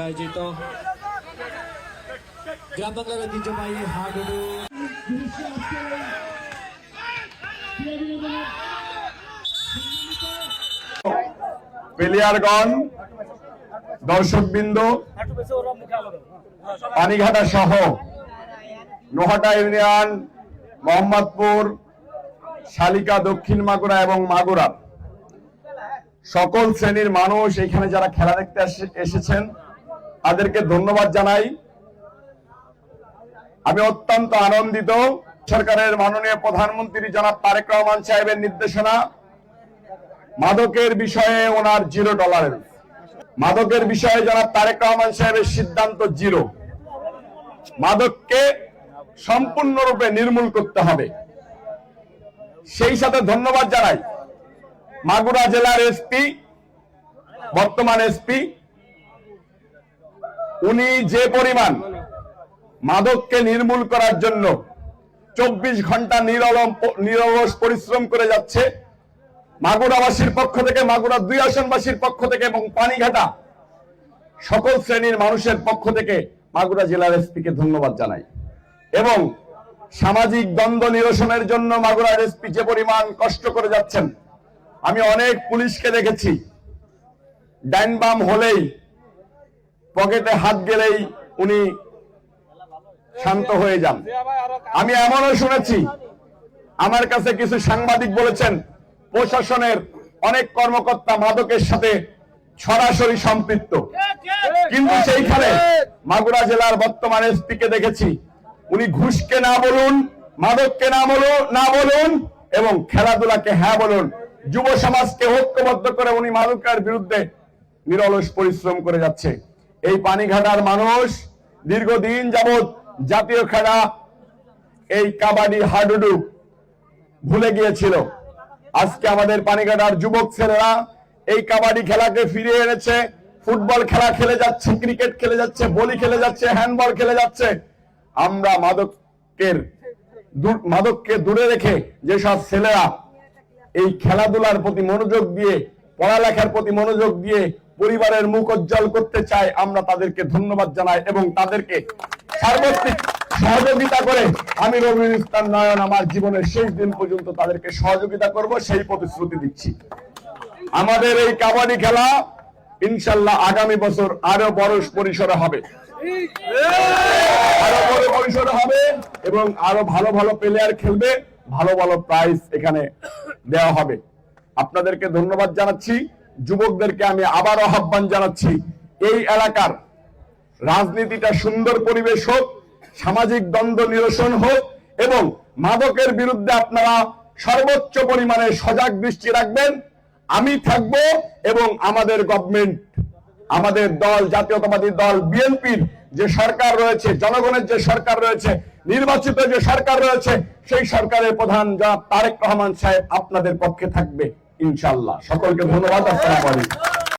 আয়োজিত গ্রাম বাংলার ঐতিহ্যবাহী হাডুডু প্লেয়ারগণ, দর্শকবৃন্দ, পানিঘাটা সহ নোহাটা ইউনিয়ন, মোহাম্মদপুর, শালিকা, দক্ষিণ মাগুরা এবং মাগুরা সকল শ্রেণীর মানুষ এখানে যারা খেলা দেখতে এসেছেন তাদেরকে ধন্যবাদ জানাই। আমি অত্যন্ত আনন্দিত সরকারের মাননীয় প্রধানমন্ত্রী জনাব তারেক রহমান সাহেবের নির্দেশনা, মাদকের বিষয়ে ওনার জিরো টলারেন্স। মাদকের বিষয়ে জনাব তারেক রহমান সাহেবের সিদ্ধান্ত জিরো। মাদককে সম্পূর্ণরূপে নির্মূল করতে হবে। সেই সাথে ধন্যবাদ জানাই মাগুরা জেলার এসপি, বর্তমান এসপি, উনি যে পরিমাণ মাদককে নির্মূল করার জন্য 24 ঘন্টা নিরলস পরিশ্রম করে যাচ্ছে। মাগুরাবাসীর পক্ষ থেকে, মাগুরা 2 আসনবাসীর পক্ষ থেকে এবং পানিঘাটা সকল শ্রেণীর মানুষের পক্ষ থেকে মাগুরা জেলার এসপিকে ধন্যবাদ জানাই। এবং সামাজিক দ্বন্দ্ব নিরসনের জন্য মাগুরার এসপি যে পরিমাণ কষ্ট করে যাচ্ছেন, আমি অনেক পুলিশকে দেখেছি ডাইন বাম হলেই, পকেটে হাত গেলেই উনি শান্ত হয়ে যান। আমি এমনও শুনেছি, আমার কাছে কিছু সাংবাদিক বলেছেন প্রশাসনের অনেক কর্মকর্তা মাদকের সাথে সরাসরি সম্পৃক্ত। কিন্তু সেইখানে মাগুরা জেলার বর্তমান এসপি কে দেখেছি উনি ঘুষকে না বলুন, মাদককে না বলুন এবং খেলাধুলাকে হ্যাঁ বলুন। যুব সমাজকে ঐক্যবদ্ধ করে উনি মাদকের বিরুদ্ধে নিরলস পরিশ্রম করে যাচ্ছে। এই পানিঘাটার মানুষ দীর্ঘদিন যাবৎ জাতীয় খেলা এই কাবাডি, হাডুডু ভুলে গিয়েছিল। আজকে আমাদের পানিঘাটার যুবক ছেলেরা এই কাবাডি খেলাকে ফিরিয়ে এনেছে। ফুটবল খেলা খেলে যাচ্ছে, ক্রিকেট খেলে যাচ্ছে, ভলি খেলে যাচ্ছে, হ্যান্ডবল খেলে যাচ্ছে। আমরা মাদককে দূরে রেখে যেসব ছেলেরা এই খেলাধুলার প্রতি মনোযোগ দিয়ে, পড়ালেখার প্রতি মনোযোগ দিয়ে পরিবারের মুখ উজ্জ্বল করতে চায়, আমরা তাদেরকে ধন্যবাদ জানাই এবং তাদেরকে সার্বত্রিক সহযোগিতা করে আমি রবিউল ইসলাম নয়ন আমার জীবনের শেষ দিন পর্যন্ত তাদেরকে সহযোগিতা করব, সেই প্রতিশ্রুতি দিচ্ছি। আমাদের এই কাবাডি খেলা ইনশাল্লাহ আগামী বছর আরো বড় পরিসরে হবে, এবং আরো ভালো ভালো প্লেয়ার খেলবে, ভালো ভালো প্রাইজ এখানে দেওয়া হবে। আপনাদেরকে ধন্যবাদ জানাচ্ছি। যুবকদেরকে আমি আবারও আহ্বান জানাচ্ছি, এই এলাকার রাজনীতিটা সুন্দর পরিবেশ হোক, সামাজিক দ্বন্দ্ব নিরসন হোক এবং মাদকের বিরুদ্ধে আপনারা সর্বোচ্চ পরিমাণে সজাগ দৃষ্টি রাখবেন। আমি থাকব এবং আমাদের গভর্নমেন্ট, আমাদের দল, জাতীয়তাবাদী দল বিএনপির যে সরকার রয়েছে, জনগণের যে সরকার রয়েছে, নির্বাচিত যে সরকার রয়েছে, সেই সরকারের প্রধান জনাব তারেক রহমান সাহেব আপনাদের পক্ষে থাকবে ইনশাআল্লাহ। সকলকে ধন্যবাদ। আসসালামু আলাইকুম।